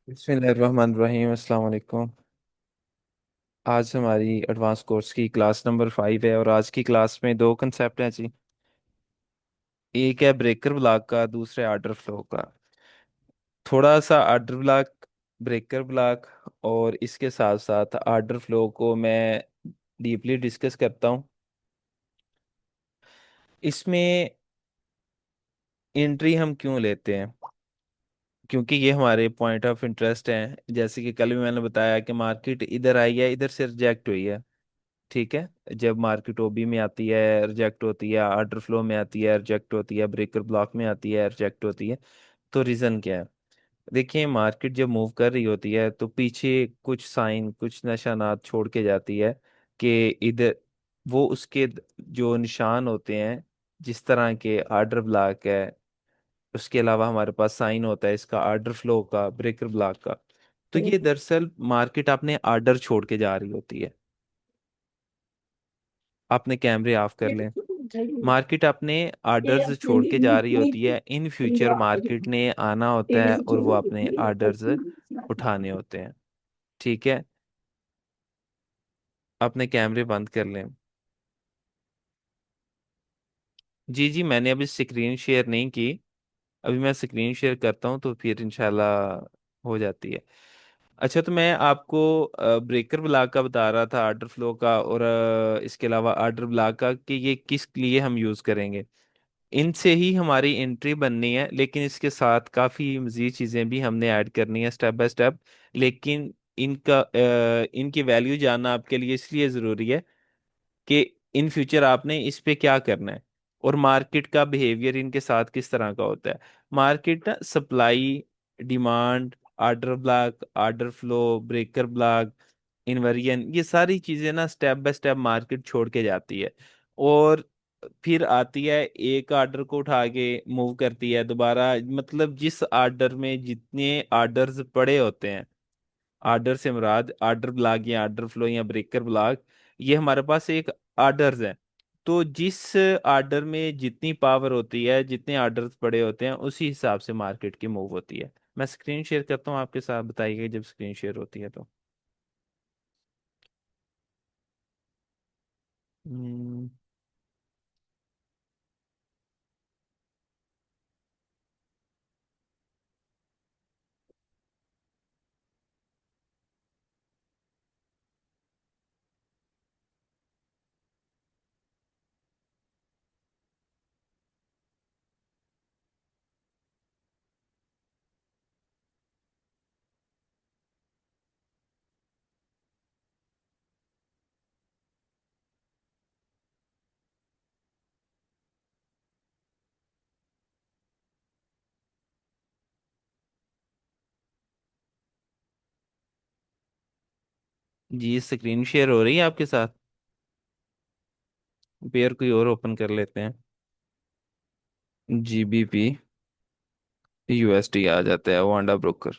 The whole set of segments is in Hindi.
बिस्मिल्लाहिर्रहमानिर्रहीम अस्सलाम वालेकुम। आज हमारी एडवांस कोर्स की क्लास नंबर 5 है और आज की क्लास में दो कंसेप्ट हैं जी। एक है ब्रेकर ब्लॉक का, दूसरा है आर्डर फ्लो का। थोड़ा सा आर्डर ब्लॉक, ब्रेकर ब्लॉक और इसके साथ साथ आर्डर फ्लो को मैं डीपली डिस्कस करता हूँ। इसमें एंट्री हम क्यों लेते हैं? क्योंकि ये हमारे पॉइंट ऑफ इंटरेस्ट हैं। जैसे कि कल भी मैंने बताया कि मार्केट इधर आई है, इधर से रिजेक्ट हुई है। ठीक है। जब मार्केट ओबी में आती है रिजेक्ट होती है, आर्डर फ्लो में आती है रिजेक्ट होती है, ब्रेकर ब्लॉक में आती है रिजेक्ट होती है। तो रीजन क्या है? देखिए, मार्केट जब मूव कर रही होती है तो पीछे कुछ साइन, कुछ निशानात छोड़ के जाती है कि इधर वो उसके जो निशान होते हैं, जिस तरह के आर्डर ब्लॉक है, उसके अलावा हमारे पास साइन होता है इसका आर्डर फ्लो का, ब्रेकर ब्लॉक का। तो ये दरअसल मार्केट अपने आर्डर छोड़ के जा रही होती है। आपने कैमरे ऑफ कर लें। मार्केट अपने आर्डर्स छोड़ के जा रही होती है। इन फ्यूचर मार्केट ने आना होता है और वो अपने आर्डर्स उठाने होते हैं। ठीक है। अपने कैमरे बंद कर लें। जी जी, मैंने अभी स्क्रीन शेयर नहीं की। अभी मैं स्क्रीन शेयर करता हूँ तो फिर इंशाल्लाह हो जाती है। अच्छा, तो मैं आपको ब्रेकर ब्लॉक का बता रहा था, आर्डर फ्लो का, और इसके अलावा आर्डर ब्लॉक का कि ये किस लिए हम यूज़ करेंगे। इनसे ही हमारी एंट्री बननी है, लेकिन इसके साथ काफ़ी मज़ीद चीज़ें भी हमने ऐड करनी है स्टेप बाय स्टेप। लेकिन इनकी वैल्यू जानना आपके लिए इसलिए ज़रूरी है कि इन फ्यूचर आपने इस पे क्या करना है और मार्केट का बिहेवियर इनके साथ किस तरह का होता है। मार्केट ना supply, demand, order block, order flow, breaker block, inversion, ये सारी चीजें ना स्टेप बाय स्टेप मार्केट छोड़ के जाती है। और फिर आती है, एक आर्डर को उठा के मूव करती है दोबारा। मतलब जिस आर्डर में जितने आर्डर्स पड़े होते हैं, आर्डर से मुराद आर्डर ब्लॉक या आर्डर फ्लो या ब्रेकर ब्लॉक, ये हमारे पास एक आर्डर्स है। तो जिस आर्डर में जितनी पावर होती है, जितने आर्डर्स पड़े होते हैं, उसी हिसाब से मार्केट की मूव होती है। मैं स्क्रीन शेयर करता हूँ आपके साथ, बताइएगा जब स्क्रीन शेयर होती है तो। हम्म, जी, स्क्रीन शेयर हो रही है आपके साथ। पेयर कोई और ओपन कर लेते हैं। GBP USD आ जाता है वांडा ब्रोकर।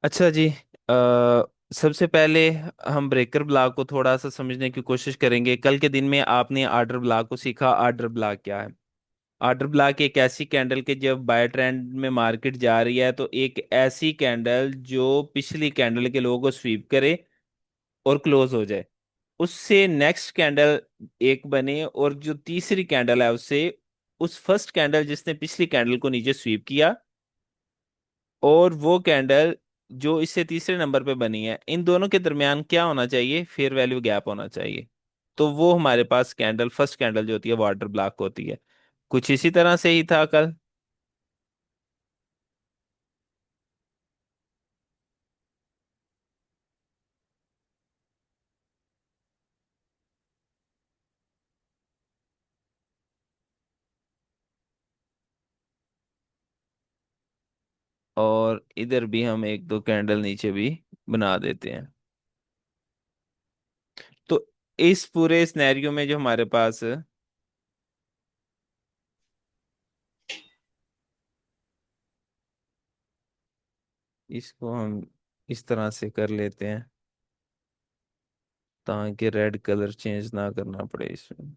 अच्छा जी। सबसे पहले हम ब्रेकर ब्लॉक को थोड़ा सा समझने की कोशिश करेंगे। कल के दिन में आपने आर्डर ब्लॉक को सीखा। आर्डर ब्लॉक क्या है? आर्डर ब्लॉक एक ऐसी कैंडल के जब बाय ट्रेंड में मार्केट जा रही है तो एक ऐसी कैंडल जो पिछली कैंडल के लोगों को स्वीप करे और क्लोज हो जाए, उससे नेक्स्ट कैंडल एक बने, और जो तीसरी कैंडल है उससे उस फर्स्ट कैंडल जिसने पिछली कैंडल को नीचे स्वीप किया, और वो कैंडल जो इससे तीसरे नंबर पे बनी है, इन दोनों के दरमियान क्या होना चाहिए? फेयर वैल्यू गैप होना चाहिए। तो वो हमारे पास कैंडल, फर्स्ट कैंडल जो होती है वो वाटर ब्लॉक होती है। कुछ इसी तरह से ही था कल। और इधर भी हम एक दो कैंडल नीचे भी बना देते हैं। तो इस पूरे सिनेरियो में जो हमारे पास, इसको हम इस तरह से कर लेते हैं ताकि रेड कलर चेंज ना करना पड़े इसमें।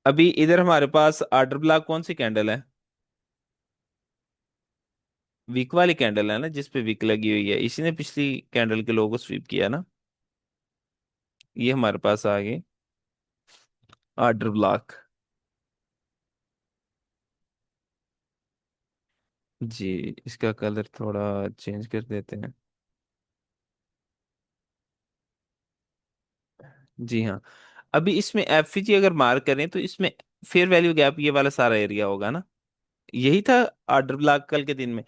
अभी इधर हमारे पास आर्डर ब्लॉक कौन सी कैंडल है? वीक वाली कैंडल है ना जिसपे वीक लगी हुई है, इसी ने पिछली कैंडल के लोगों को स्वीप किया ना। ये हमारे पास आ गए ऑर्डर ब्लॉक। जी, इसका कलर थोड़ा चेंज कर देते हैं। जी हाँ। अभी इसमें एफईजी अगर मार्क करें तो इसमें फेयर वैल्यू गैप ये वाला सारा एरिया होगा ना। यही था ऑर्डर ब्लॉक कल के दिन में।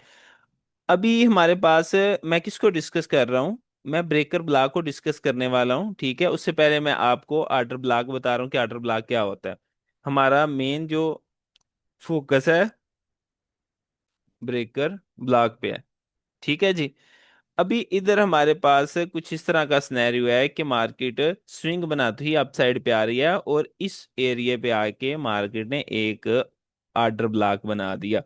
अभी हमारे पास मैं किसको डिस्कस कर रहा हूँ, मैं ब्रेकर ब्लॉक को डिस्कस करने वाला हूँ। ठीक है, उससे पहले मैं आपको ऑर्डर ब्लॉक बता रहा हूँ कि ऑर्डर ब्लॉक क्या होता है। हमारा मेन जो फोकस है ब्रेकर ब्लॉक पे है। ठीक है जी। अभी इधर हमारे पास कुछ इस तरह का सिनेरियो है कि मार्केट स्विंग बनाते ही अप साइड पे आ रही है, और इस एरिया पे आके मार्केट ने एक ऑर्डर ब्लॉक बना दिया।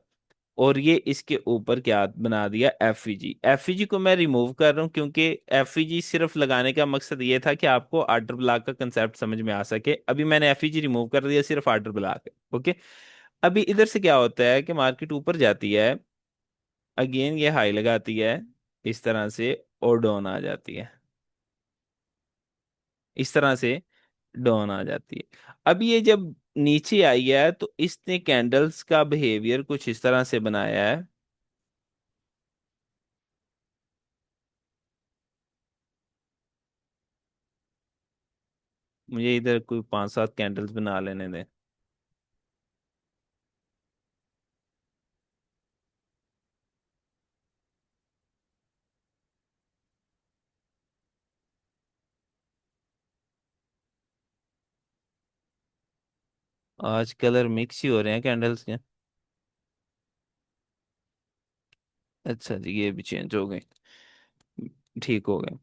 और ये इसके ऊपर क्या बना दिया, एफईजी। एफईजी को मैं रिमूव कर रहा हूँ क्योंकि एफईजी सिर्फ लगाने का मकसद ये था कि आपको ऑर्डर ब्लॉक का कंसेप्ट समझ में आ सके। अभी मैंने एफईजी रिमूव कर दिया, सिर्फ ऑर्डर ब्लॉक है। ओके। अभी इधर से क्या होता है कि मार्केट ऊपर जाती है, अगेन ये हाई लगाती है इस तरह से, और डाउन आ जाती है इस तरह से, डाउन आ जाती है। अब ये जब नीचे आई है तो इसने कैंडल्स का बिहेवियर कुछ इस तरह से बनाया है। मुझे इधर कोई 5-7 कैंडल्स बना लेने दें। आज कलर मिक्स ही हो रहे हैं कैंडल्स के। अच्छा जी, ये भी चेंज हो गए, ठीक हो गए।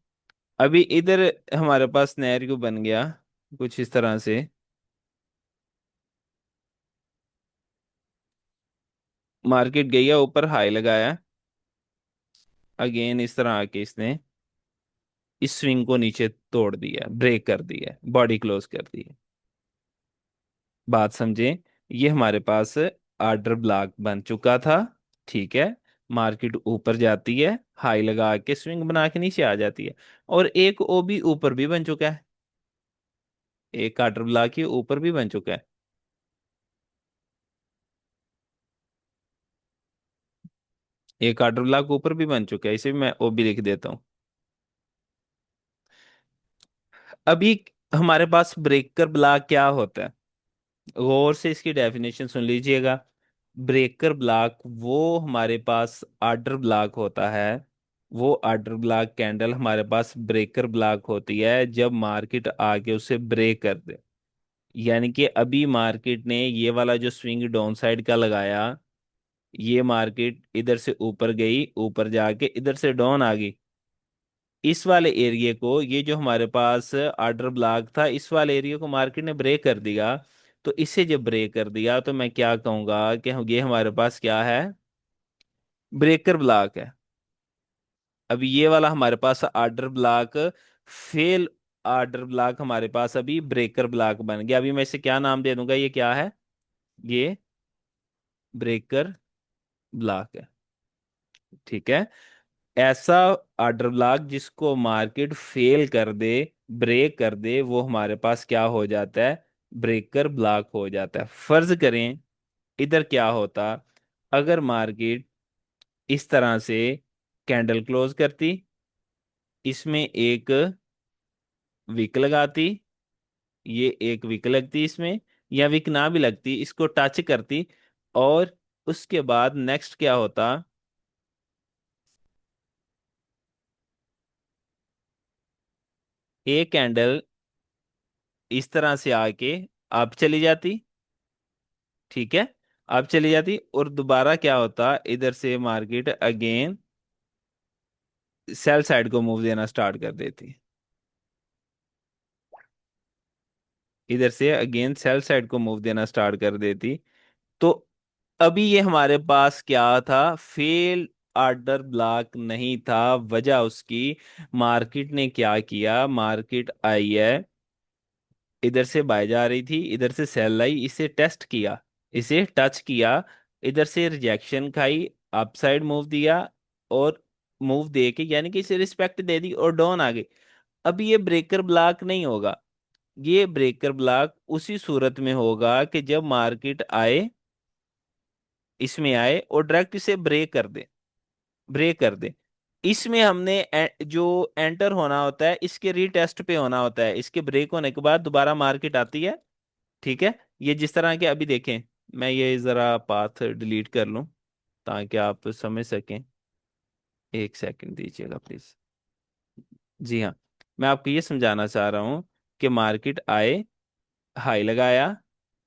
अभी इधर हमारे पास सिनेरियो बन गया कुछ इस तरह से। मार्केट गई है ऊपर, हाई लगाया, अगेन इस तरह आके इसने इस स्विंग को नीचे तोड़ दिया, ब्रेक कर दिया, बॉडी क्लोज कर दी है। बात समझे, ये हमारे पास ऑर्डर ब्लॉक बन चुका था। ठीक है। मार्केट ऊपर जाती है, हाई लगा के स्विंग बना के नीचे आ जाती है, और एक ओबी ऊपर भी बन चुका है। एक ऑर्डर ब्लॉक ही ऊपर भी बन चुका है। एक ऑर्डर ब्लॉक ऊपर भी बन चुका है, इसे भी मैं ओबी लिख देता हूँ। अभी हमारे पास ब्रेकर ब्लॉक क्या होता है, गौर से इसकी डेफिनेशन सुन लीजिएगा। ब्रेकर ब्लॉक वो हमारे पास ऑर्डर ब्लॉक होता है, वो ऑर्डर ब्लॉक कैंडल हमारे पास ब्रेकर ब्लॉक होती है जब मार्केट आके उसे ब्रेक कर दे। यानी कि अभी मार्केट ने ये वाला जो स्विंग डाउन साइड का लगाया, ये मार्केट इधर से ऊपर गई, ऊपर जाके इधर से डाउन आ गई। इस वाले एरिया को, ये जो हमारे पास ऑर्डर ब्लॉक था, इस वाले एरिया को मार्केट ने ब्रेक कर दिया। तो इसे जब ब्रेक कर दिया तो मैं क्या कहूंगा कि ये हमारे पास क्या है, ब्रेकर ब्लॉक है। अभी ये वाला हमारे पास order block fail, order block हमारे पास अभी ब्रेकर ब्लॉक बन गया। अभी मैं इसे क्या नाम दे दूंगा, ये क्या है, ये ब्रेकर ब्लॉक है। ठीक है। ऐसा ऑर्डर ब्लॉक जिसको मार्केट फेल कर दे, ब्रेक कर दे, वो हमारे पास क्या हो जाता है, ब्रेकर ब्लॉक हो जाता है। फर्ज करें इधर क्या होता, अगर मार्केट इस तरह से कैंडल क्लोज करती, इसमें एक विक लगाती, ये एक विक लगती इसमें, या विक ना भी लगती, इसको टच करती, और उसके बाद नेक्स्ट क्या होता, एक कैंडल इस तरह से आके आप चली जाती। ठीक है। आप चली जाती, और दोबारा क्या होता, इधर से मार्केट अगेन सेल साइड को मूव देना स्टार्ट कर देती। इधर से अगेन सेल साइड को मूव देना स्टार्ट कर देती। तो अभी ये हमारे पास क्या था, फेल ऑर्डर ब्लॉक नहीं था। वजह उसकी, मार्केट ने क्या किया, मार्केट आई है, इधर से बाय जा रही थी, इधर से सेल आई, इसे टेस्ट किया, इसे टच किया, इधर से रिजेक्शन खाई, अप साइड मूव दिया, और मूव दे के यानी कि इसे रिस्पेक्ट दे दी और डाउन आ गई। अब ये ब्रेकर ब्लॉक नहीं होगा। ये ब्रेकर ब्लॉक उसी सूरत में होगा कि जब मार्केट आए, इसमें आए और डायरेक्ट इसे ब्रेक कर दे, ब्रेक कर दे। इसमें हमने जो एंटर होना होता है इसके रीटेस्ट पे होना होता है, इसके ब्रेक होने के बाद दोबारा मार्केट आती है। ठीक है। ये जिस तरह के अभी देखें, मैं ये जरा पाथ डिलीट कर लूं ताकि आप समझ सकें। एक सेकंड दीजिएगा प्लीज। जी हाँ, मैं आपको ये समझाना चाह रहा हूँ कि मार्केट आए, हाई लगाया,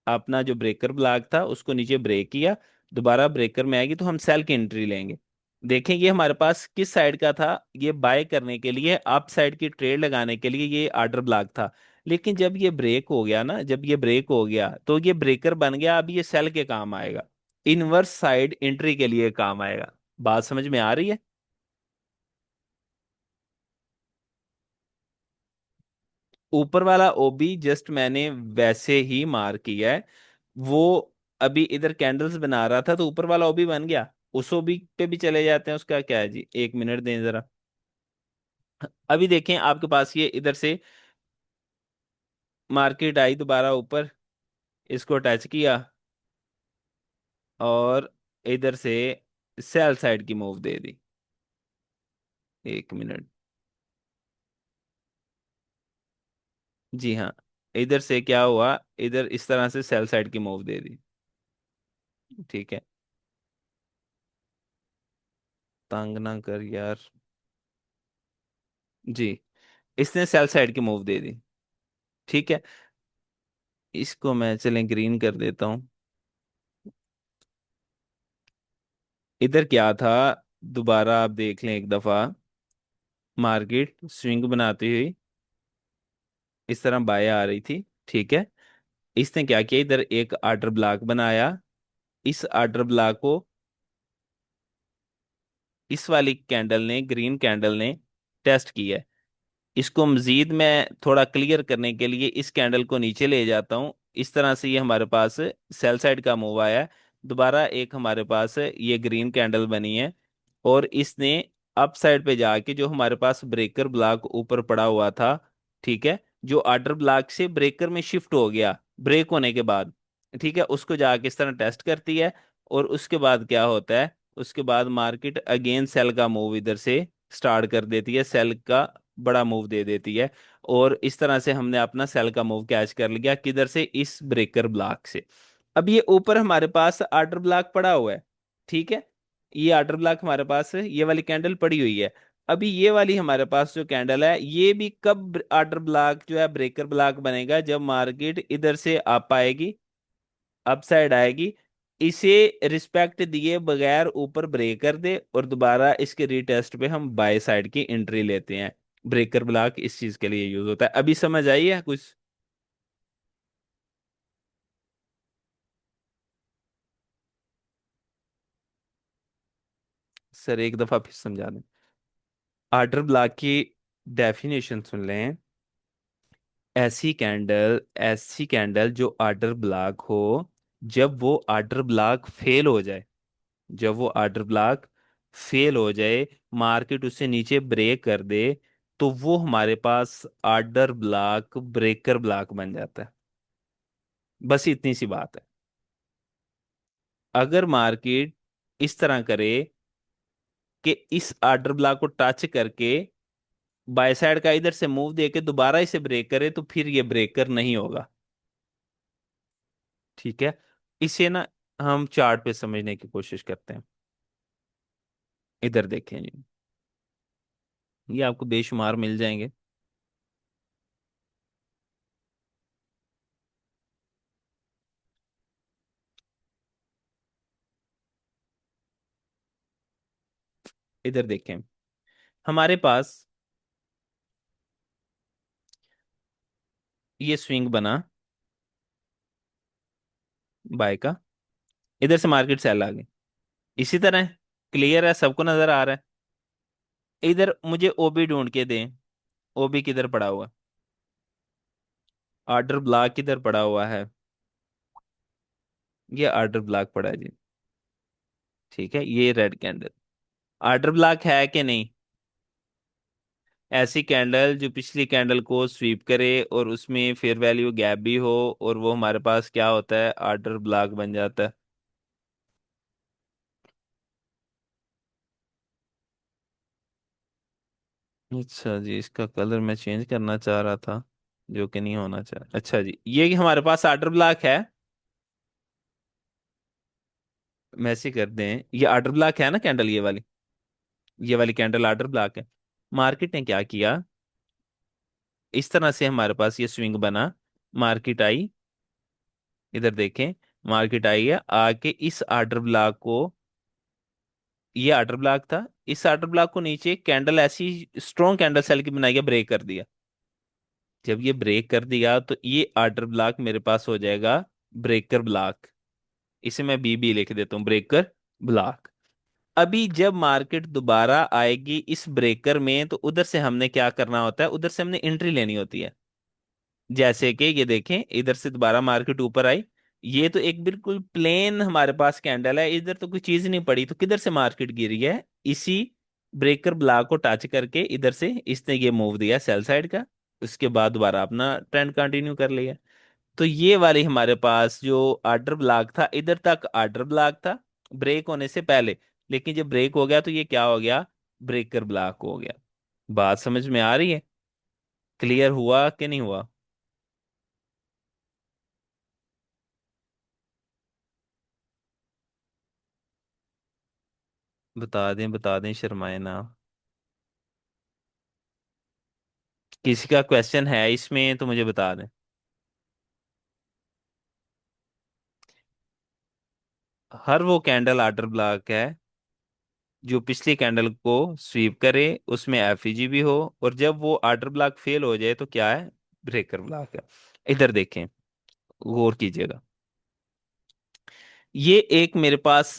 अपना जो ब्रेकर ब्लॉक था उसको नीचे ब्रेक किया, दोबारा ब्रेकर में आएगी तो हम सेल की एंट्री लेंगे। देखें ये हमारे पास किस साइड का था, ये बाय करने के लिए, अप साइड की ट्रेड लगाने के लिए ये आर्डर ब्लॉक था। लेकिन जब ये ब्रेक हो गया ना, जब ये ब्रेक हो गया तो ये ब्रेकर बन गया, अब ये सेल के काम आएगा, इनवर्स साइड एंट्री के लिए काम आएगा। बात समझ में आ रही है? ऊपर वाला ओबी जस्ट मैंने वैसे ही मार किया है। वो अभी इधर कैंडल्स बना रहा था तो ऊपर वाला ओबी बन गया। उस ओबी पे भी चले जाते हैं, उसका क्या है जी, एक मिनट दें जरा। अभी देखें आपके पास ये इधर से मार्केट आई दोबारा ऊपर, इसको टच किया और इधर से सेल साइड की मूव दे दी। एक मिनट। जी हाँ, इधर से क्या हुआ, इधर इस तरह से सेल साइड की मूव दे दी। ठीक है। तंग ना कर यार। जी, इसने सेल साइड की मूव दे दी। ठीक है। इसको मैं चलें ग्रीन कर देता हूँ। इधर क्या था, दोबारा आप देख लें एक दफा, मार्केट स्विंग बनाती हुई इस तरह बाय आ रही थी। ठीक है। इसने क्या किया, इधर एक आर्डर ब्लॉक बनाया, इस आर्डर ब्लॉक को इस वाली कैंडल ने, ग्रीन कैंडल ने टेस्ट किया है। इसको मजीद मैं थोड़ा क्लियर करने के लिए इस कैंडल को नीचे ले जाता हूँ। इस तरह से ये हमारे पास सेल साइड का मूव आया है। दोबारा एक हमारे पास ये ग्रीन कैंडल बनी है, और इसने अप साइड पे जाके जो हमारे पास ब्रेकर ब्लॉक ऊपर पड़ा हुआ था, ठीक है, जो आर्डर ब्लॉक से ब्रेकर में शिफ्ट हो गया ब्रेक होने के बाद, ठीक है, उसको जाके इस तरह टेस्ट करती है। और उसके बाद क्या होता है, उसके बाद मार्केट अगेन सेल का मूव इधर से स्टार्ट कर देती है, सेल का बड़ा मूव दे देती है। और इस तरह से हमने अपना सेल का मूव कैच कर लिया, किधर से, इस ब्रेकर ब्लॉक से। अब ये ऊपर हमारे पास आर्डर ब्लॉक पड़ा हुआ है। ठीक है। ये आर्डर ब्लॉक हमारे पास है, ये वाली कैंडल पड़ी हुई है। अभी ये वाली हमारे पास जो कैंडल है, ये भी कब आर्डर ब्लॉक जो है ब्रेकर ब्लॉक बनेगा, जब मार्केट इधर से अप आएगी, अप साइड आएगी, इसे रिस्पेक्ट दिए बगैर ऊपर ब्रेक कर दे, और दोबारा इसके रीटेस्ट पे हम बाय साइड की एंट्री लेते हैं। ब्रेकर ब्लॉक इस चीज के लिए यूज होता है। अभी समझ आई है कुछ? सर एक दफा फिर समझा दें। आर्डर ब्लॉक की डेफिनेशन सुन लें। ऐसी कैंडल जो आर्डर ब्लॉक हो, जब वो आर्डर ब्लॉक फेल हो जाए, जब वो आर्डर ब्लॉक फेल हो जाए, मार्केट उससे नीचे ब्रेक कर दे, तो वो हमारे पास आर्डर ब्लॉक ब्रेकर ब्लॉक बन जाता है। बस इतनी सी बात है। अगर मार्केट इस तरह करे कि इस आर्डर ब्लॉक को टच करके बाय साइड का इधर से मूव देके दोबारा इसे ब्रेक करे, तो फिर ये ब्रेकर नहीं होगा। ठीक है। इसे ना हम चार्ट पे समझने की कोशिश करते हैं। इधर देखें जी, ये आपको बेशुमार मिल जाएंगे। इधर देखें हमारे पास ये स्विंग बना बाय का, इधर से मार्केट सेल आ गई, इसी तरह क्लियर है, सबको नजर आ रहा है। इधर मुझे ओबी ढूंढ के दें। ओबी किधर पड़ा हुआ, आर्डर ब्लॉक किधर पड़ा हुआ है, ये आर्डर ब्लॉक पड़ा है जी। ठीक है, ये रेड कैंडल ऑर्डर ब्लॉक है कि नहीं? ऐसी कैंडल जो पिछली कैंडल को स्वीप करे और उसमें फेयर वैल्यू गैप भी हो, और वो हमारे पास क्या होता है, ऑर्डर ब्लॉक बन जाता है। अच्छा जी, इसका कलर मैं चेंज करना चाह रहा था, जो कि नहीं होना चाह। अच्छा जी, ये हमारे पास ऑर्डर ब्लॉक है। मैसे कर दें, ये ऑर्डर ब्लॉक है ना कैंडल, ये वाली कैंडल ऑर्डर ब्लॉक है। मार्केट ने क्या किया, इस तरह से हमारे पास ये स्विंग बना, मार्केट आई, इधर देखें, मार्केट आई है आके इस ऑर्डर ब्लॉक को, ये ऑर्डर ब्लॉक था, इस ऑर्डर ब्लॉक को नीचे कैंडल ऐसी स्ट्रॉन्ग कैंडल सेल की बनाई है, ब्रेक कर दिया। जब ये ब्रेक कर दिया तो ये ऑर्डर ब्लॉक मेरे पास हो जाएगा ब्रेकर ब्लॉक। इसे मैं बी लिख देता हूँ, ब्रेकर ब्लॉक। अभी जब मार्केट दोबारा आएगी इस ब्रेकर में, तो उधर से हमने क्या करना होता है, उधर से हमने एंट्री लेनी होती है। जैसे कि ये देखें, इधर से दोबारा मार्केट ऊपर आई, ये तो एक बिल्कुल प्लेन हमारे पास कैंडल है, इधर तो कोई चीज नहीं पड़ी, तो किधर से मार्केट गिरी है, इसी ब्रेकर ब्लॉक को टच करके इधर से इसने ये मूव दिया सेल साइड का। उसके बाद दोबारा अपना ट्रेंड कंटिन्यू कर लिया। तो ये वाली हमारे पास जो आर्डर ब्लॉक था, इधर तक आर्डर ब्लॉक था ब्रेक होने से पहले, लेकिन जब ब्रेक हो गया तो ये क्या हो गया, ब्रेकर ब्लॉक हो गया। बात समझ में आ रही है? क्लियर हुआ कि नहीं हुआ? बता दें, शर्माए ना। किसी का क्वेश्चन है इसमें तो मुझे बता दें। हर वो कैंडल आर्डर ब्लॉक है जो पिछली कैंडल को स्वीप करे, उसमें एफईजी भी हो, और जब वो आर्डर ब्लॉक फेल हो जाए तो क्या है, ब्रेकर ब्लॉक है। इधर देखें, गौर कीजिएगा। ये एक मेरे पास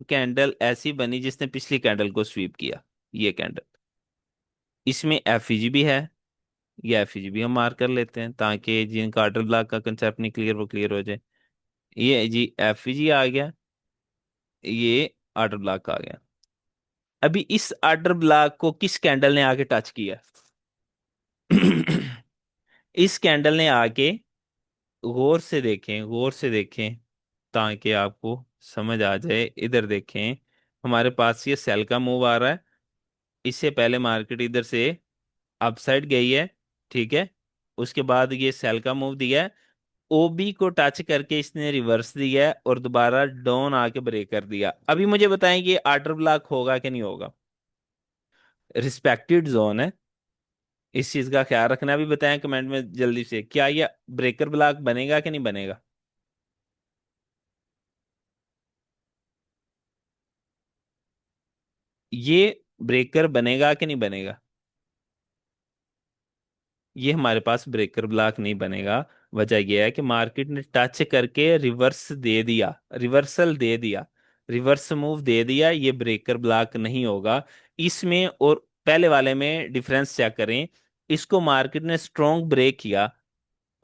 कैंडल ऐसी बनी जिसने पिछली कैंडल को स्वीप किया, ये कैंडल, इसमें एफईजी भी है। ये एफईजी भी हम मार्क कर लेते हैं ताकि जिनका आर्डर ब्लॉक का कंसेप्ट नहीं क्लियर वो क्लियर हो जाए। ये जी एफईजी आ गया, ये आर्डर ब्लॉक आ गया। अभी इस आर्डर ब्लॉक को किस कैंडल ने आके टच किया? इस कैंडल ने आके, गौर से देखें, गौर से देखें ताकि आपको समझ आ जाए। इधर देखें, हमारे पास ये सेल का मूव आ रहा है, इससे पहले मार्केट इधर से अपसाइड गई है, ठीक है। उसके बाद ये सेल का मूव दिया है, ओबी को टच करके इसने रिवर्स दिया है और दोबारा डाउन आके ब्रेक कर दिया। अभी मुझे बताएं कि आर्डर ब्लॉक होगा कि नहीं होगा? रिस्पेक्टेड जोन है, इस चीज का ख्याल रखना। अभी बताएं कमेंट में जल्दी से, क्या ये ब्रेकर ब्लॉक बनेगा कि नहीं बनेगा? ये ब्रेकर बनेगा कि नहीं बनेगा? ये हमारे पास ब्रेकर ब्लॉक नहीं बनेगा। वजह यह है कि मार्केट ने टच करके रिवर्स दे दिया, रिवर्सल दे दिया, रिवर्स मूव दे दिया, ये ब्रेकर ब्लॉक नहीं होगा इसमें। और पहले वाले में डिफरेंस चेक करें, इसको मार्केट ने स्ट्रॉन्ग ब्रेक किया,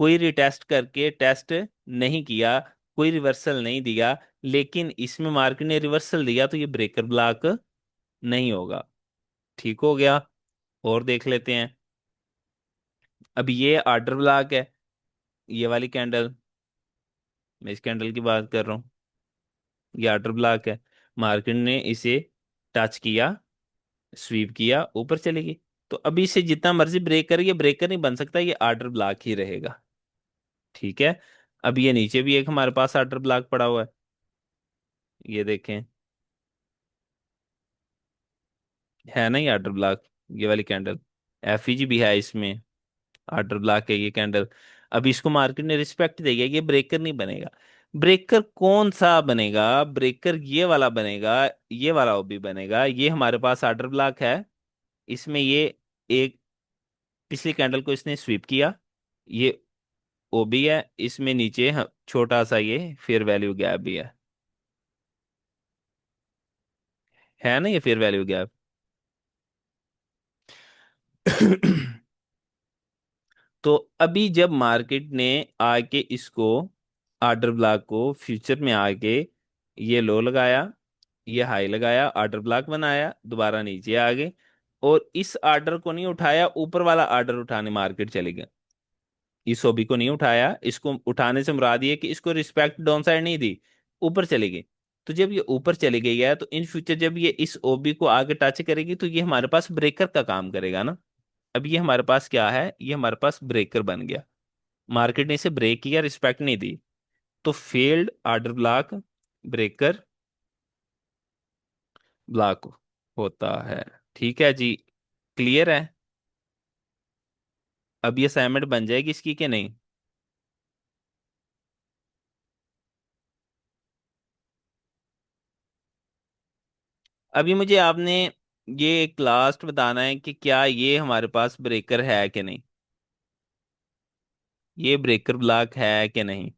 कोई रिटेस्ट करके टेस्ट नहीं किया, कोई रिवर्सल नहीं दिया, लेकिन इसमें मार्केट ने रिवर्सल दिया, तो ये ब्रेकर ब्लॉक नहीं होगा। ठीक हो गया? और देख लेते हैं। अब ये आर्डर ब्लॉक है, ये वाली कैंडल, मैं इस कैंडल की बात कर रहा हूँ, ये आर्डर ब्लॉक है। मार्केट ने इसे टच किया, स्वीप किया, ऊपर चलेगी, तो अभी इसे जितना मर्जी ब्रेक करे, ये ब्रेकर नहीं बन सकता, ये आर्डर ब्लॉक ही रहेगा। ठीक है। अब ये नीचे भी एक हमारे पास आर्डर ब्लॉक पड़ा हुआ है, ये देखें, है ना ये आर्डर ब्लॉक, ये वाली कैंडल, एफईजी भी है इसमें, आर्डर ब्लॉक है ये कैंडल। अब इसको मार्केट ने रिस्पेक्ट देगा, ये ब्रेकर नहीं बनेगा। ब्रेकर कौन सा बनेगा? ब्रेकर ये वाला बनेगा, ये वाला ओबी बनेगा। ये हमारे पास आर्डर ब्लॉक है, इसमें ये एक पिछली कैंडल को इसने स्वीप किया, ये ओबी है, इसमें नीचे छोटा सा ये फेयर वैल्यू गैप भी है ना, ये फेयर वैल्यू गैप। तो अभी जब मार्केट ने आके इसको, आर्डर ब्लॉक को फ्यूचर में आके ये लो लगाया, ये हाई लगाया, ऑर्डर ब्लॉक बनाया, दोबारा नीचे आ गए, और इस ऑर्डर को नहीं उठाया, ऊपर वाला ऑर्डर उठाने मार्केट चले गए। इस ओबी को नहीं उठाया, इसको उठाने से मुराद ये कि इसको रिस्पेक्ट डाउन साइड नहीं दी, ऊपर चली गई। तो जब ये ऊपर चली गई है तो इन फ्यूचर जब ये इस ओबी को आगे टच करेगी तो ये हमारे पास ब्रेकर का काम करेगा ना। अब ये हमारे पास क्या है, ये हमारे पास ब्रेकर बन गया। मार्केट ने इसे ब्रेक किया, रिस्पेक्ट नहीं दी, तो failed order block breaker block होता है। ठीक है जी, क्लियर है। अब ये असाइनमेंट बन जाएगी इसकी कि नहीं? अभी मुझे आपने ये एक लास्ट बताना है कि क्या ये हमारे पास ब्रेकर है कि नहीं, ये ब्रेकर ब्लॉक है कि नहीं।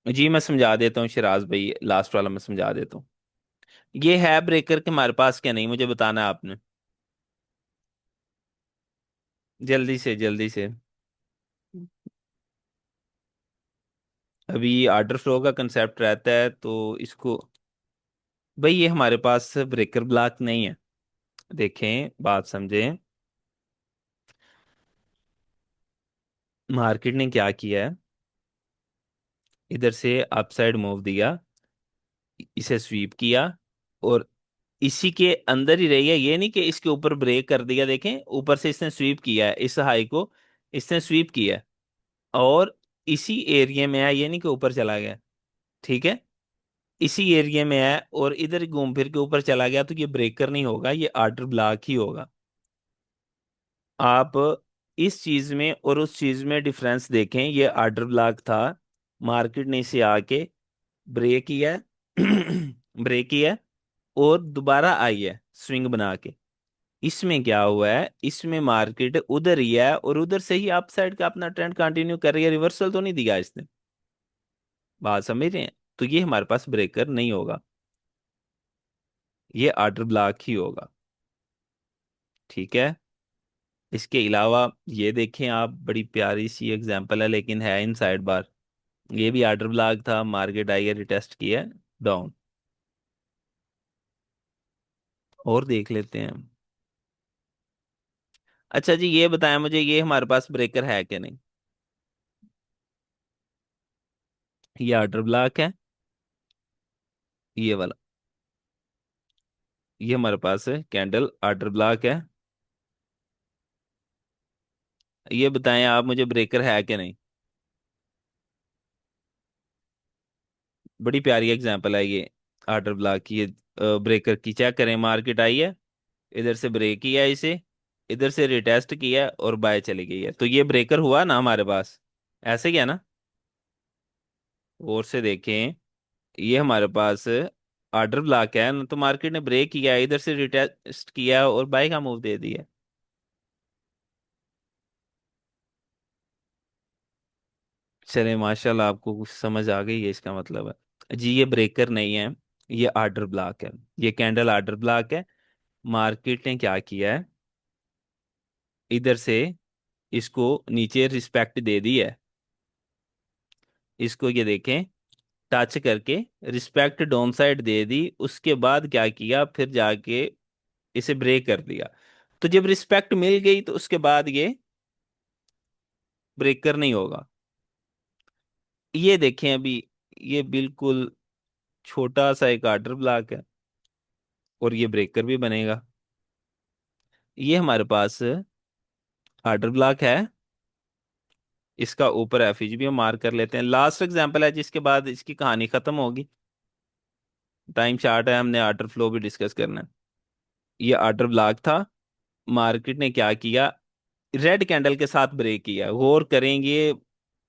जी मैं समझा देता हूँ शिराज भाई, लास्ट वाला मैं समझा देता हूँ। ये है ब्रेकर के हमारे पास क्या नहीं, मुझे बताना है आपने। जल्दी से जल्दी से। अभी ऑर्डर फ्लो का कंसेप्ट रहता है तो इसको, भाई ये हमारे पास ब्रेकर ब्लॉक नहीं है। देखें, बात समझें। मार्केट ने क्या किया है, इधर से अपसाइड मूव दिया, इसे स्वीप किया, और इसी के अंदर ही रही है, ये नहीं कि इसके ऊपर ब्रेक कर दिया। देखें, ऊपर से इसने स्वीप किया है, इस हाई को इसने स्वीप किया है, और इसी एरिया में है, ये नहीं कि ऊपर चला गया। ठीक है, इसी एरिया में है और इधर घूम फिर के ऊपर चला गया, तो ये ब्रेकर नहीं होगा, ये ऑर्डर ब्लॉक ही होगा। आप इस चीज में और उस चीज में डिफरेंस देखें, ये ऑर्डर ब्लॉक था, मार्केट ने इसे आके ब्रेक किया ब्रेक किया, और दोबारा आई है स्विंग बना के। इसमें क्या हुआ है, इसमें मार्केट उधर ही है और उधर से ही अप साइड का अपना ट्रेंड कंटिन्यू कर रही है, रिवर्सल तो नहीं दिया इसने। बात समझ रहे हैं? तो ये हमारे पास ब्रेकर नहीं होगा, ये ऑर्डर ब्लॉक ही होगा। ठीक है। इसके अलावा ये देखें आप, बड़ी प्यारी सी एग्जांपल है लेकिन है इन साइड बार। ये भी ऑर्डर ब्लॉक था, मार्केट आई है, रिटेस्ट किया, डाउन। और देख लेते हैं। अच्छा जी, ये बताएं मुझे, ये हमारे पास ब्रेकर है कि नहीं? ये ऑर्डर ब्लॉक है, ये वाला, ये हमारे पास है कैंडल ऑर्डर ब्लॉक है। ये बताएं आप मुझे, ब्रेकर है कि नहीं? बड़ी प्यारी एग्जांपल है ये ऑर्डर ब्लॉक की, ये ब्रेकर की। चेक करें, मार्केट आई है, इधर से ब्रेक किया इसे, इधर से रिटेस्ट किया और बाय चली गई है, तो ये ब्रेकर हुआ ना हमारे पास। ऐसे क्या ना, और से देखें, ये हमारे पास ऑर्डर ब्लॉक है ना, तो मार्केट ने ब्रेक किया, इधर से रिटेस्ट किया और बाय का मूव दे दिया। चले माशाल्लाह, आपको कुछ समझ आ गई है, इसका मतलब है जी ये ब्रेकर नहीं है, ये ऑर्डर ब्लॉक है। ये कैंडल ऑर्डर ब्लॉक है। मार्केट ने क्या किया है, इधर से इसको नीचे रिस्पेक्ट दे दी है, इसको ये देखें, टच करके रिस्पेक्ट डाउन साइड दे दी, उसके बाद क्या किया, फिर जाके इसे ब्रेक कर दिया। तो जब रिस्पेक्ट मिल गई तो उसके बाद ये ब्रेकर नहीं होगा। ये देखें अभी, ये बिल्कुल छोटा सा एक ऑर्डर ब्लॉक है, और ये ब्रेकर भी बनेगा। ये हमारे पास ऑर्डर ब्लॉक है, इसका ऊपर एफिज भी हम मार्क कर लेते हैं। लास्ट एग्जांपल है जिसके बाद इसकी कहानी खत्म होगी। टाइम शार्ट है, हमने ऑर्डर फ्लो भी डिस्कस करना है। ये ऑर्डर ब्लॉक था, मार्केट ने क्या किया, रेड कैंडल के साथ ब्रेक किया। गौर करेंगे,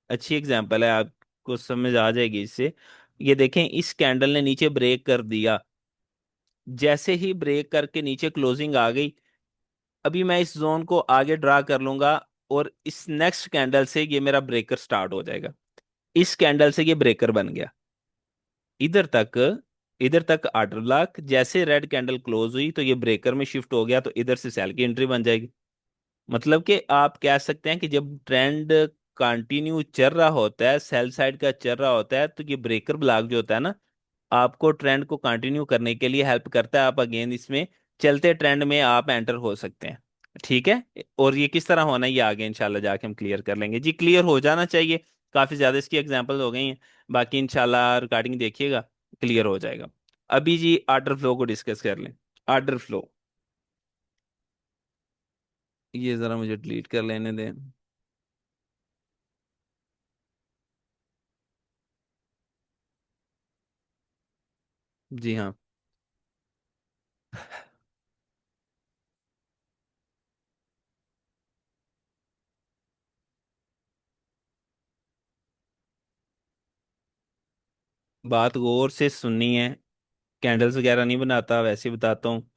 अच्छी एग्जांपल है, आपको समझ आ जाएगी इससे। ये देखें, इस कैंडल ने नीचे ब्रेक कर दिया, जैसे ही ब्रेक करके नीचे क्लोजिंग आ गई, अभी मैं इस जोन को आगे ड्रा कर लूंगा, और इस नेक्स्ट कैंडल से ये मेरा ब्रेकर स्टार्ट हो जाएगा। इस कैंडल से ये ब्रेकर बन गया, इधर तक, इधर तक ऑर्डर ब्लॉक, जैसे रेड कैंडल क्लोज हुई तो ये ब्रेकर में शिफ्ट हो गया, तो इधर से सेल की एंट्री बन जाएगी। मतलब कि आप कह सकते हैं कि जब ट्रेंड कंटिन्यू चल रहा होता है, सेल साइड का चल रहा होता है, तो ये ब्रेकर ब्लॉक जो होता है ना, आपको ट्रेंड को कंटिन्यू करने के लिए हेल्प करता है। आप अगेन इसमें चलते ट्रेंड में आप एंटर हो सकते हैं। ठीक है। और ये किस तरह होना है, ये आगे इंशाल्लाह जाके हम क्लियर कर लेंगे। जी क्लियर हो जाना चाहिए। काफी ज्यादा इसकी एग्जांपल हो गई हैं। बाकी इंशाल्लाह रिकॉर्डिंग देखिएगा, क्लियर हो जाएगा। अभी जी आर्डर फ्लो को डिस्कस कर लें। आर्डर फ्लो, ये जरा मुझे डिलीट कर लेने दें। जी हाँ। बात गौर से सुननी है। कैंडल्स वगैरह नहीं बनाता, वैसे ही बताता हूँ।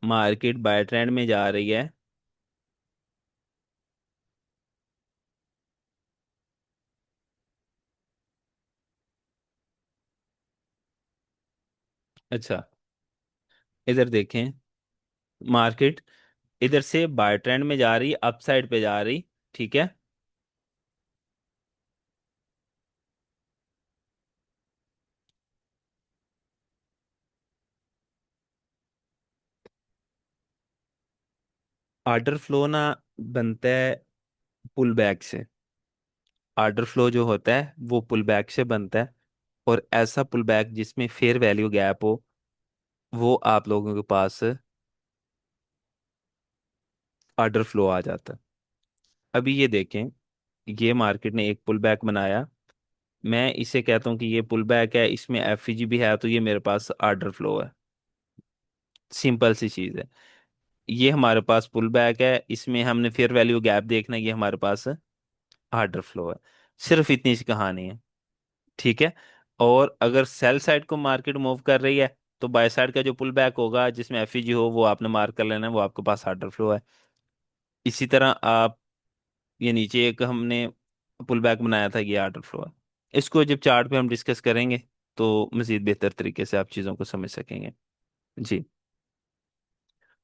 मार्केट बाय ट्रेंड में जा रही है। अच्छा, इधर देखें। मार्केट इधर से बाय ट्रेंड में जा रही, अप साइड पे जा रही। ठीक है। आर्डर फ्लो ना बनता है पुल बैक से। आर्डर फ्लो जो होता है वो पुल बैक से बनता है। और ऐसा पुल बैक जिसमें फेयर वैल्यू गैप हो, वो आप लोगों के पास आर्डर फ्लो आ जाता है। अभी ये देखें, ये मार्केट ने एक पुल बैक बनाया। मैं इसे कहता हूँ कि ये पुल बैक है, इसमें एफईजी भी है, तो ये मेरे पास आर्डर फ्लो है। सिंपल सी चीज है। ये हमारे पास पुल बैक है, इसमें हमने फेयर वैल्यू गैप देखना है, ये हमारे पास आर्डर फ्लो है। सिर्फ इतनी सी कहानी है। ठीक है। और अगर सेल साइड को मार्केट मूव कर रही है, तो बाय साइड का जो पुल बैक होगा जिसमें एफईजी हो, वो आपने मार्क कर लेना है, वो आपके पास आर्डर फ्लो है। इसी तरह आप, ये नीचे एक हमने पुल बैक बनाया था, ये आर्डर फ्लो है। इसको जब चार्ट पे हम डिस्कस करेंगे तो मजीद बेहतर तरीके से आप चीज़ों को समझ सकेंगे। जी।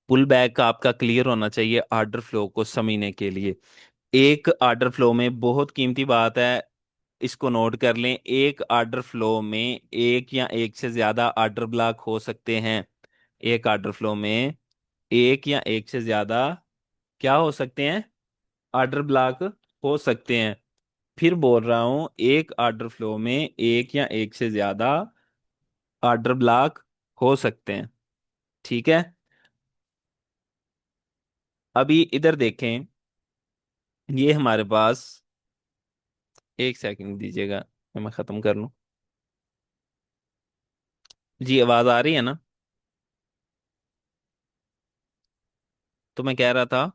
पुल बैक आपका क्लियर होना चाहिए आर्डर फ्लो को समझने के लिए। एक आर्डर फ्लो में बहुत कीमती बात है, इसको नोट कर लें। एक आर्डर फ्लो में एक या एक से ज्यादा आर्डर ब्लॉक हो सकते हैं। एक आर्डर फ्लो में एक या एक से ज्यादा क्या हो सकते हैं, आर्डर ब्लॉक हो सकते हैं। फिर बोल रहा हूं, एक आर्डर फ्लो में एक या एक से ज्यादा आर्डर ब्लॉक हो सकते हैं। ठीक है। अभी इधर देखें, ये हमारे पास, एक सेकंड दीजिएगा, मैं खत्म कर लूं। जी आवाज आ रही है ना? तो मैं कह रहा था,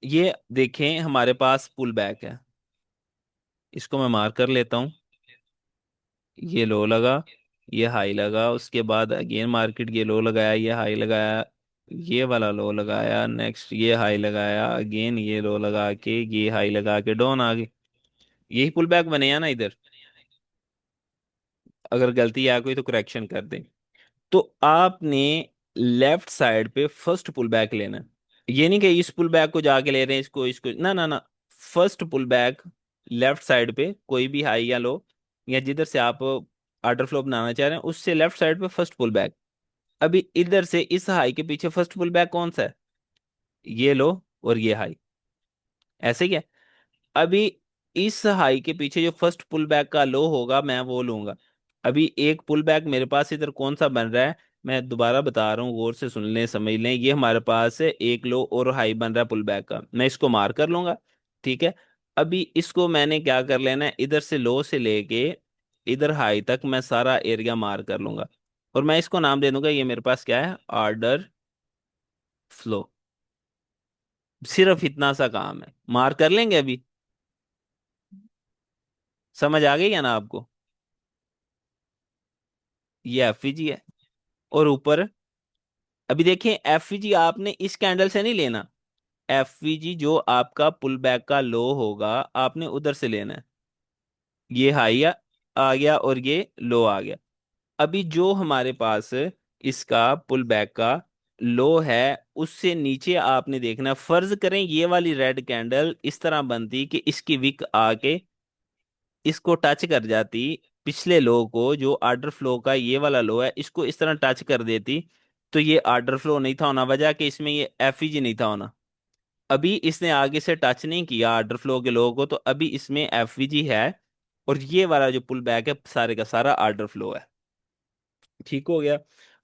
ये देखें हमारे पास पुल बैक है। इसको मैं मार्क कर लेता हूँ। ये लो लगा, ये हाई लगा, उसके बाद अगेन मार्केट ये लो लगाया, ये हाई लगाया, ये वाला लो लगाया, नेक्स्ट ये हाई लगाया, अगेन ये लो लगा के ये हाई लगा के डाउन आ गई। यही पुल बैक बने हैं ना इधर? अगर गलती है कोई तो करेक्शन कर दें। तो आपने लेफ्ट साइड पे फर्स्ट पुल बैक लेना है। ये नहीं कि इस पुल बैक को जाके ले रहे हैं, इसको इसको, ना ना ना। First pull back left side पे कोई भी हाई या लो, या जिधर से आप आर्डर फ्लो बनाना चाह रहे हैं, उससे लेफ्ट साइड पे फर्स्ट पुल बैक। अभी इधर से इस हाई के पीछे फर्स्ट पुल बैक कौन सा है? ये लो और ये हाई। ऐसे ही है। अभी इस हाई के पीछे जो फर्स्ट पुल बैक का लो होगा, मैं वो लूंगा। अभी एक पुल बैक मेरे पास इधर कौन सा बन रहा है, मैं दोबारा बता रहा हूँ, गौर से सुन लें समझ लें। ये हमारे पास है एक लो और हाई बन रहा है पुल बैक का, मैं इसको मार कर लूंगा। ठीक है। अभी इसको मैंने क्या कर लेना है, इधर से लो से लेके इधर हाई तक मैं सारा एरिया मार कर लूंगा। और मैं इसको नाम दे दूंगा, ये मेरे पास क्या है, आर्डर फ्लो। सिर्फ इतना सा काम है, मार कर लेंगे अभी। समझ आ गई है ना आपको? ये एफईजी है। और ऊपर, अभी देखें, एफईजी आपने इस कैंडल से नहीं लेना। एफईजी जो आपका पुल बैक का लो होगा, आपने उधर से लेना है। ये हाई आ गया और ये लो आ गया। अभी जो हमारे पास इसका पुल बैक का लो है उससे नीचे आपने देखना है। फर्ज करें ये वाली रेड कैंडल इस तरह बनती कि इसकी विक आके इसको टच कर जाती, पिछले लो को जो आर्डर फ्लो का ये वाला लो है इसको इस तरह टच कर देती, तो ये आर्डर फ्लो नहीं था होना, वजह कि इसमें ये एफईजी नहीं था होना। अभी इसने आगे से टच नहीं किया आर्डर फ्लो के लो को, तो अभी इसमें एफवीजी है, और ये वाला जो पुल बैक है सारे का सारा आर्डर फ्लो है। ठीक हो गया।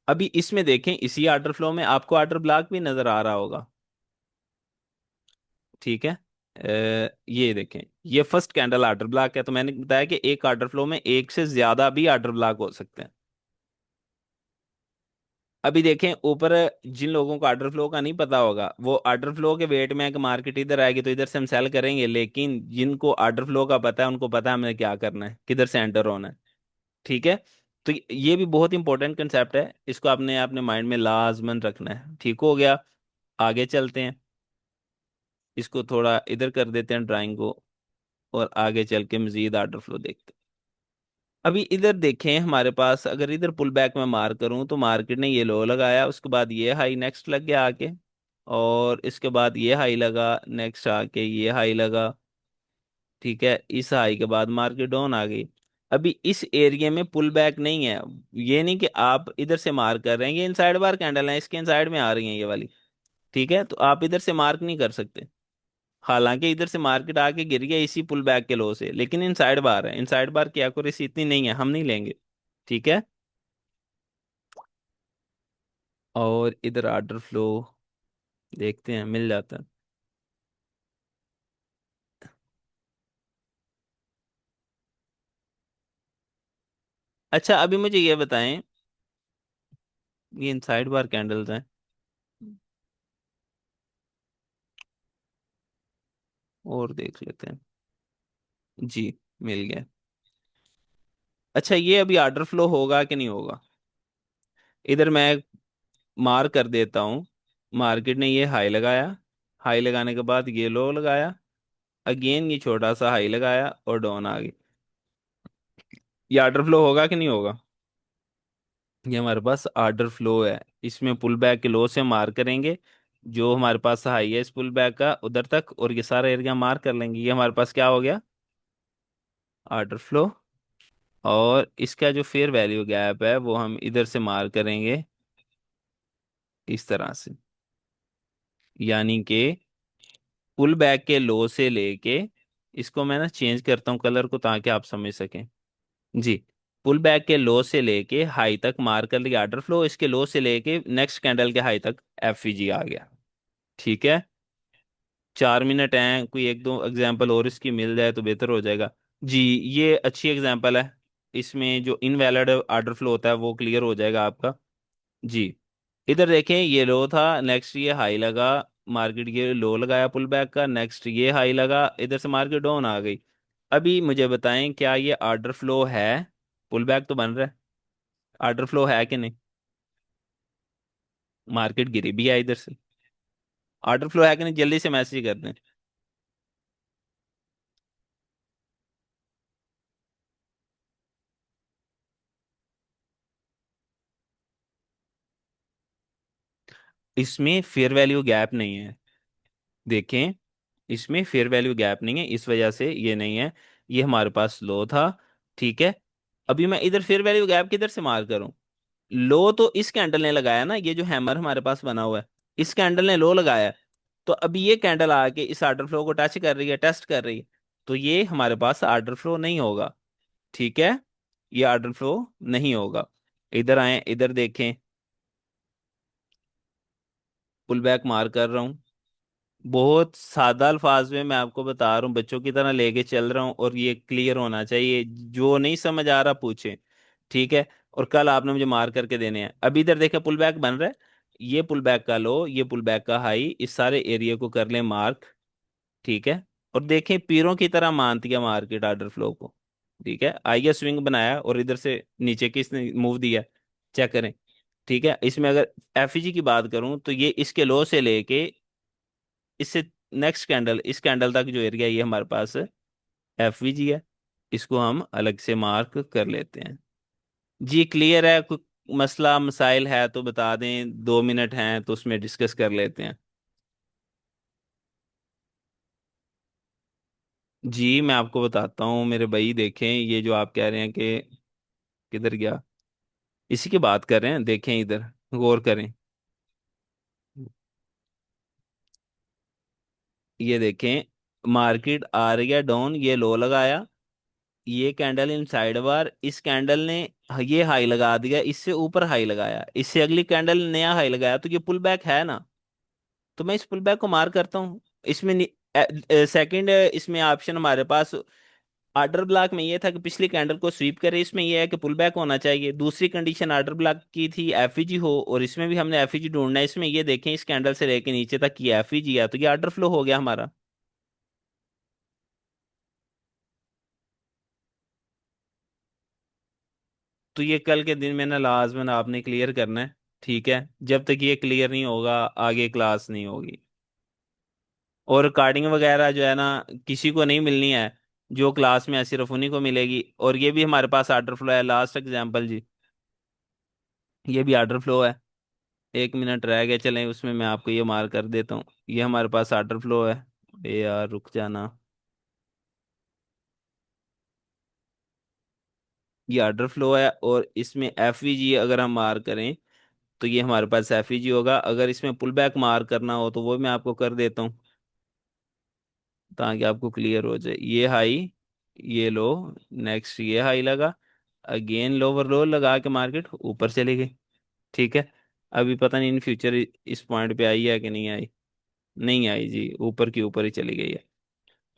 अभी इसमें देखें, इसी आर्डर फ्लो में आपको आर्डर ब्लॉक भी नजर आ रहा होगा। ठीक है। ये देखें, ये फर्स्ट कैंडल आर्डर ब्लॉक है, तो मैंने बताया कि एक आर्डर फ्लो में एक से ज्यादा भी आर्डर ब्लॉक हो सकते हैं। अभी देखें ऊपर, जिन लोगों को आर्डर फ्लो का नहीं पता होगा वो आर्डर फ्लो के वेट में है कि मार्केट इधर आएगी तो इधर से हम सेल करेंगे, लेकिन जिनको आर्डर फ्लो का पता है उनको पता है हमें क्या करना है, किधर से एंटर होना है। ठीक है। तो ये भी बहुत इंपॉर्टेंट कंसेप्ट है, इसको आपने अपने माइंड में लाजमन रखना है। ठीक हो गया। आगे चलते हैं, इसको थोड़ा इधर कर देते हैं ड्राइंग को, और आगे चल के मजीद आर्डर फ्लो देखते हैं। अभी इधर देखें हमारे पास, अगर इधर पुल बैक में मार करूं तो मार्केट ने ये लो लगाया, उसके बाद ये हाई नेक्स्ट लग गया आके, और इसके बाद ये हाई लगा, नेक्स्ट आके ये हाई लगा। ठीक है, इस हाई के बाद मार्केट डाउन आ गई। अभी इस एरिया में पुल बैक नहीं है। ये नहीं कि आप इधर से मार्क कर रहे हैं, ये इनसाइड बार कैंडल है, इसके इनसाइड में आ रही है ये वाली। ठीक है, तो आप इधर से मार्क नहीं कर सकते। हालांकि इधर से मार्केट आके गिर गया इसी पुल बैक के लो से, लेकिन इनसाइड बार है, इनसाइड बार की एक्यूरेसी इतनी नहीं है, हम नहीं लेंगे। ठीक है। और इधर आर्डर फ्लो देखते हैं, मिल जाता है। अच्छा, अभी मुझे ये बताएं, ये इनसाइड बार कैंडल्स हैं, और देख लेते हैं। जी, मिल गया। अच्छा, ये अभी आर्डर फ्लो होगा कि नहीं होगा? इधर मैं मार कर देता हूँ। मार्केट ने ये हाई लगाया, हाई लगाने के बाद ये लो लगाया, अगेन ये छोटा सा हाई लगाया और डाउन आ गई। ये आर्डर फ्लो होगा कि नहीं होगा? ये हमारे पास आर्डर फ्लो है, इसमें पुल बैक के लो से मार करेंगे, जो हमारे पास हाई है इस पुल बैक का उधर तक, और ये सारा एरिया मार कर लेंगे। ये हमारे पास क्या हो गया? Order flow. और इसका जो फेयर वैल्यू गैप है वो हम इधर से मार करेंगे इस तरह से, यानी कि पुल बैक के लो से लेके, इसको मैं ना चेंज करता हूँ कलर को ताकि आप समझ सकें। जी, पुल बैक के लो से लेके हाई तक मार कर लिया आर्डर फ्लो, इसके लो से लेके नेक्स्ट कैंडल के हाई तक एफईजी आ गया। ठीक है। 4 मिनट हैं, कोई एक दो एग्जांपल और इसकी मिल जाए तो बेहतर हो जाएगा। जी, ये अच्छी एग्जांपल है, इसमें जो इनवैलिड आर्डर फ्लो होता है वो क्लियर हो जाएगा आपका। जी, इधर देखें, ये लो था, नेक्स्ट ये हाई लगा, मार्केट ये लो लगाया पुल बैक का, नेक्स्ट ये हाई लगा, इधर से मार्केट डाउन आ गई। अभी मुझे बताएं, क्या ये आर्डर फ्लो है? पुल बैक तो बन रहा है, आर्डर फ्लो है कि नहीं? मार्केट गिरी भी है इधर से, आर्डर फ्लो है कि नहीं, जल्दी से मैसेज कर दें। इसमें फेयर वैल्यू गैप नहीं है, देखें, इसमें फेयर वैल्यू गैप नहीं है, इस वजह से ये नहीं है। ये हमारे पास लो था। ठीक है। अभी मैं इधर फेयर वैल्यू गैप किधर से मार करूं? लो तो इस कैंडल ने लगाया ना, ये जो हैमर हमारे पास बना हुआ है, इस कैंडल ने लो लगाया है। तो अभी ये कैंडल आके इस आर्डर फ्लो को टच कर रही है, टेस्ट कर रही है, तो ये हमारे पास आर्डर फ्लो नहीं होगा। ठीक है, ये आर्डर फ्लो नहीं होगा। इधर आए, इधर देखें, पुल बैक मार कर रहा हूँ, बहुत सादा अल्फाज में मैं आपको बता रहा हूँ, बच्चों की तरह लेके चल रहा हूँ, और ये क्लियर होना चाहिए, जो नहीं समझ आ रहा पूछे। ठीक है। और कल आपने मुझे मार करके देने हैं। अभी इधर देखे पुल बैक बन रहा है, ये पुल बैक का लो, ये पुल बैक का हाई, इस सारे एरिया को कर लें मार्क। ठीक है। और देखें, पीरों की तरह मानती है मार्केट आर्डर फ्लो को। ठीक है, आइए स्विंग बनाया और इधर से नीचे किसने मूव दिया, चेक करें। ठीक है, इसमें अगर एफईजी की बात करूं तो ये इसके लो से लेके इससे नेक्स्ट कैंडल, इस कैंडल तक जो एरिया ये हमारे पास एफवीजी है, इसको हम अलग से मार्क कर लेते हैं। जी, क्लियर है? मसला मसाइल है तो बता दें, 2 मिनट हैं तो उसमें डिस्कस कर लेते हैं। जी मैं आपको बताता हूँ मेरे भाई, देखें ये जो आप कह रहे हैं कि किधर गया, इसी की बात कर रहे हैं, देखें इधर, गौर करें। ये देखें, मार्केट आ रही है डाउन, ये लो लगाया, ये कैंडल इन साइड बार, इस कैंडल ने ये हाई लगा दिया, इससे ऊपर हाई लगाया, इससे अगली कैंडल ने नया हाई लगाया, तो ये पुल बैक है ना। तो मैं इस पुल बैक को मार करता हूँ। इसमें सेकंड इसमें ऑप्शन हमारे पास आर्डर ब्लॉक में ये था कि पिछली कैंडल को स्वीप करे, इसमें ये है कि पुल बैक होना चाहिए। दूसरी कंडीशन आर्डर ब्लॉक की थी एफईजी हो, और इसमें भी हमने एफईजी ढूंढना है। इसमें ये देखें, इस कैंडल से लेके नीचे तक ये एफईजी है, तो ये आर्डर फ्लो हो गया हमारा। तो ये कल के दिन में ना लाजमन आपने क्लियर करना है, ठीक है। जब तक ये क्लियर नहीं होगा आगे क्लास नहीं होगी। और रिकॉर्डिंग वगैरह जो है ना, किसी को नहीं मिलनी है, जो क्लास में है सिर्फ उन्हीं को मिलेगी। और ये भी हमारे पास आर्डर फ्लो है, लास्ट एग्जांपल जी, ये भी आर्डर फ्लो है। 1 मिनट रह गए, चलें उसमें मैं आपको ये मार कर देता हूँ, ये हमारे पास आर्डर फ्लो है। ए यार रुक जाना, ये आर्डर फ्लो है, और इसमें एफवीजी अगर हम मार करें तो ये हमारे पास एफईजी होगा। अगर इसमें पुल बैक मार करना हो तो वो मैं आपको कर देता हूँ, ताकि आपको क्लियर हो जाए। ये हाई, ये लो, नेक्स्ट ये हाई लगा, अगेन लोअर लो लगा के मार्केट ऊपर चली गई, ठीक है। अभी पता नहीं इन फ्यूचर इस पॉइंट पे आई है कि नहीं आई। नहीं आई जी, ऊपर की ऊपर ही चली गई है।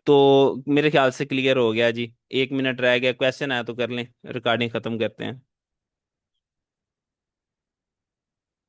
तो मेरे ख्याल से क्लियर हो गया जी। 1 मिनट रह गया, क्वेश्चन आया तो कर लें, रिकॉर्डिंग खत्म करते हैं।